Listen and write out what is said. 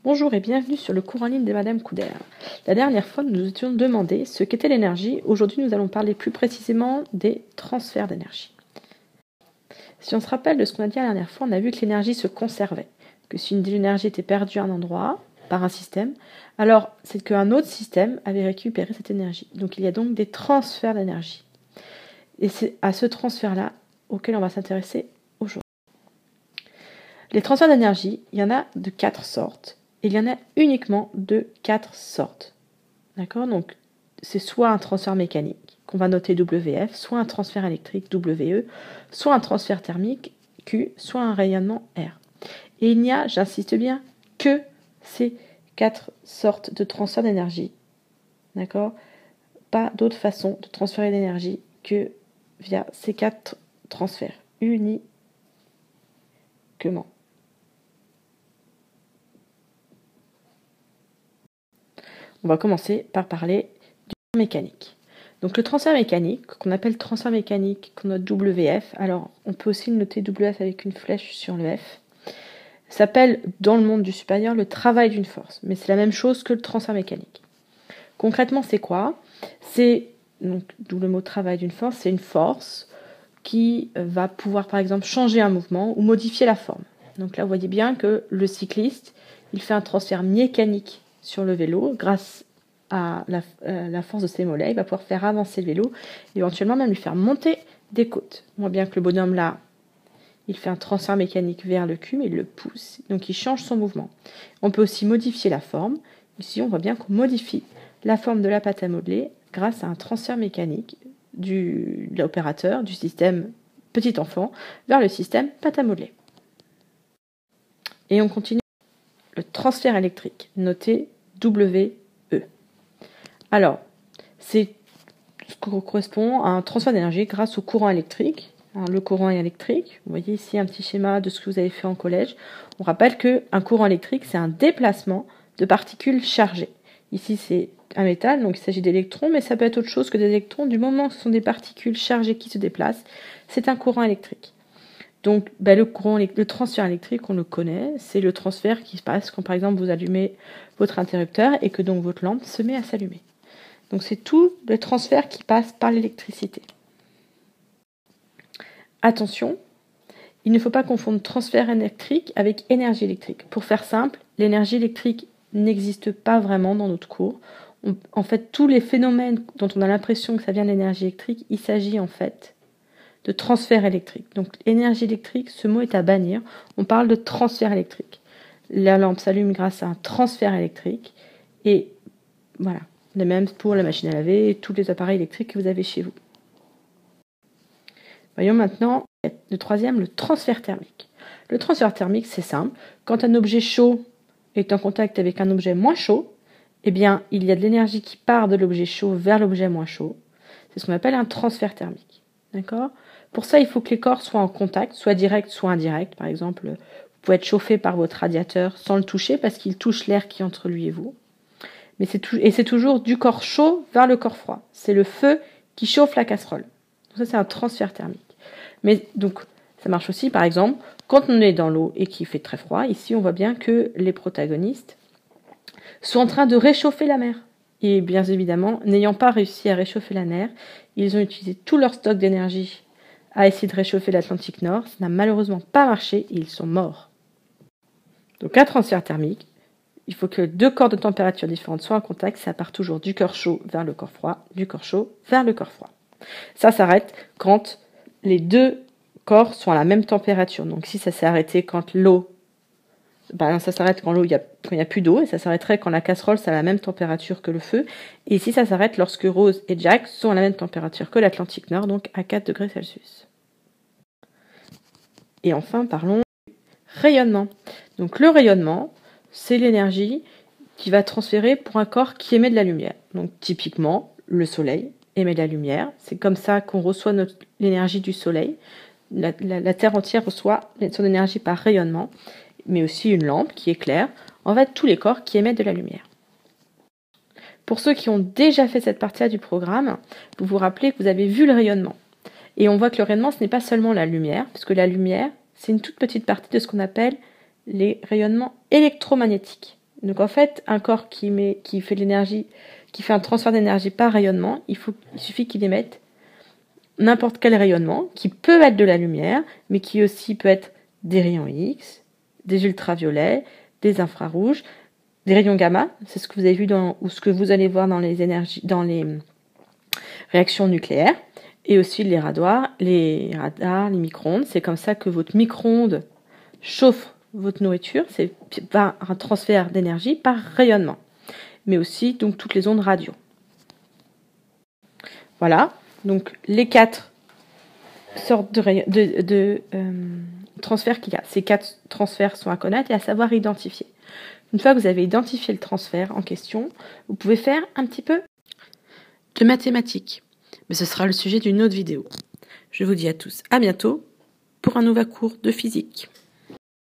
Bonjour et bienvenue sur le cours en ligne de Madame Couder. La dernière fois, nous nous étions demandé ce qu'était l'énergie. Aujourd'hui, nous allons parler plus précisément des transferts d'énergie. Si on se rappelle de ce qu'on a dit la dernière fois, on a vu que l'énergie se conservait, que si une énergie était perdue à un endroit, par un système, alors c'est qu'un autre système avait récupéré cette énergie. Donc il y a donc des transferts d'énergie. Et c'est à ce transfert-là auquel on va s'intéresser aujourd'hui. Les transferts d'énergie, il y en a de 4 sortes. Il y en a uniquement de 4 sortes. D'accord? Donc, c'est soit un transfert mécanique, qu'on va noter WF, soit un transfert électrique, WE, soit un transfert thermique, Q, soit un rayonnement, R. Et il n'y a, j'insiste bien, que ces 4 sortes de transfert d'énergie. D'accord? Pas d'autre façon de transférer l'énergie que via ces 4 transferts uniquement. On va commencer par parler du transfert mécanique. Donc le transfert mécanique, qu'on appelle transfert mécanique, qu'on note WF, alors on peut aussi noter WF avec une flèche sur le F, s'appelle dans le monde du supérieur le travail d'une force, mais c'est la même chose que le transfert mécanique. Concrètement, c'est quoi? C'est, donc d'où le mot travail d'une force, c'est une force qui va pouvoir par exemple changer un mouvement ou modifier la forme. Donc là, vous voyez bien que le cycliste, il fait un transfert mécanique sur le vélo grâce à la force de ses mollets. Il va pouvoir faire avancer le vélo et éventuellement même lui faire monter des côtes. On voit bien que le bonhomme là, il fait un transfert mécanique vers le cul, mais il le pousse, donc il change son mouvement. On peut aussi modifier la forme. Ici, on voit bien qu'on modifie la forme de la pâte à modeler grâce à un transfert mécanique de l'opérateur, du système petit enfant, vers le système pâte à modeler. Et on continue le transfert électrique, noté WE. Alors, c'est ce qui correspond à un transfert d'énergie grâce au courant électrique. Alors, le courant électrique, vous voyez ici un petit schéma de ce que vous avez fait en collège. On rappelle qu'un courant électrique, c'est un déplacement de particules chargées. Ici, c'est un métal, donc il s'agit d'électrons, mais ça peut être autre chose que des électrons. Du moment que ce sont des particules chargées qui se déplacent, c'est un courant électrique. Donc, le transfert électrique, on le connaît, c'est le transfert qui se passe quand, par exemple, vous allumez votre interrupteur et que donc votre lampe se met à s'allumer. Donc, c'est tout le transfert qui passe par l'électricité. Attention, il ne faut pas confondre transfert électrique avec énergie électrique. Pour faire simple, l'énergie électrique n'existe pas vraiment dans notre cours. En fait, tous les phénomènes dont on a l'impression que ça vient de l'énergie électrique, il s'agit en fait de transfert électrique. Donc énergie électrique, ce mot est à bannir. On parle de transfert électrique. La lampe s'allume grâce à un transfert électrique. Et voilà, les mêmes pour la machine à laver et tous les appareils électriques que vous avez chez vous. Voyons maintenant le troisième, le transfert thermique. Le transfert thermique, c'est simple. Quand un objet chaud est en contact avec un objet moins chaud, eh bien, il y a de l'énergie qui part de l'objet chaud vers l'objet moins chaud. C'est ce qu'on appelle un transfert thermique. D'accord ? Pour ça, il faut que les corps soient en contact, soit direct, soit indirect. Par exemple, vous pouvez être chauffé par votre radiateur sans le toucher parce qu'il touche l'air qui est entre lui et vous. Mais c'est toujours du corps chaud vers le corps froid. C'est le feu qui chauffe la casserole. Donc ça, c'est un transfert thermique. Mais donc, ça marche aussi, par exemple, quand on est dans l'eau et qu'il fait très froid. Ici, on voit bien que les protagonistes sont en train de réchauffer la mer. Et bien évidemment, n'ayant pas réussi à réchauffer la mer, ils ont utilisé tout leur stock d'énergie à essayer de réchauffer l'Atlantique Nord. Ça n'a malheureusement pas marché et ils sont morts. Donc un transfert thermique, il faut que deux corps de température différentes soient en contact. Ça part toujours du corps chaud vers le corps froid, du corps chaud vers le corps froid. Ça s'arrête quand les deux corps sont à la même température. Donc si ça s'est arrêté quand l'eau... ça s'arrête quand il n'y a plus d'eau, et ça s'arrêterait quand la casserole c'est à la même température que le feu. Et ici, ça s'arrête lorsque Rose et Jack sont à la même température que l'Atlantique Nord, donc à 4 degrés Celsius. Et enfin, parlons du rayonnement. Donc le rayonnement, c'est l'énergie qui va transférer pour un corps qui émet de la lumière. Donc typiquement, le soleil émet de la lumière. C'est comme ça qu'on reçoit l'énergie du soleil. La Terre entière reçoit son énergie par rayonnement, mais aussi une lampe qui éclaire, en fait tous les corps qui émettent de la lumière. Pour ceux qui ont déjà fait cette partie-là du programme, vous vous rappelez que vous avez vu le rayonnement. Et on voit que le rayonnement, ce n'est pas seulement la lumière, puisque la lumière, c'est une toute petite partie de ce qu'on appelle les rayonnements électromagnétiques. Donc en fait, un corps qui fait de l'énergie, qui fait un transfert d'énergie par rayonnement, il suffit qu'il émette n'importe quel rayonnement, qui peut être de la lumière, mais qui aussi peut être des rayons X, des ultraviolets, des infrarouges, des rayons gamma, c'est ce que vous avez vu ou ce que vous allez voir dans les réactions nucléaires, et aussi les radars, les micro-ondes. C'est comme ça que votre micro-ondes chauffe votre nourriture, c'est par un transfert d'énergie par rayonnement, mais aussi donc toutes les ondes radio. Voilà, donc les 4 sortes de transferts qu'il y a. Ces 4 transferts sont à connaître et à savoir identifier. Une fois que vous avez identifié le transfert en question, vous pouvez faire un petit peu de mathématiques. Mais ce sera le sujet d'une autre vidéo. Je vous dis à tous à bientôt pour un nouveau cours de physique.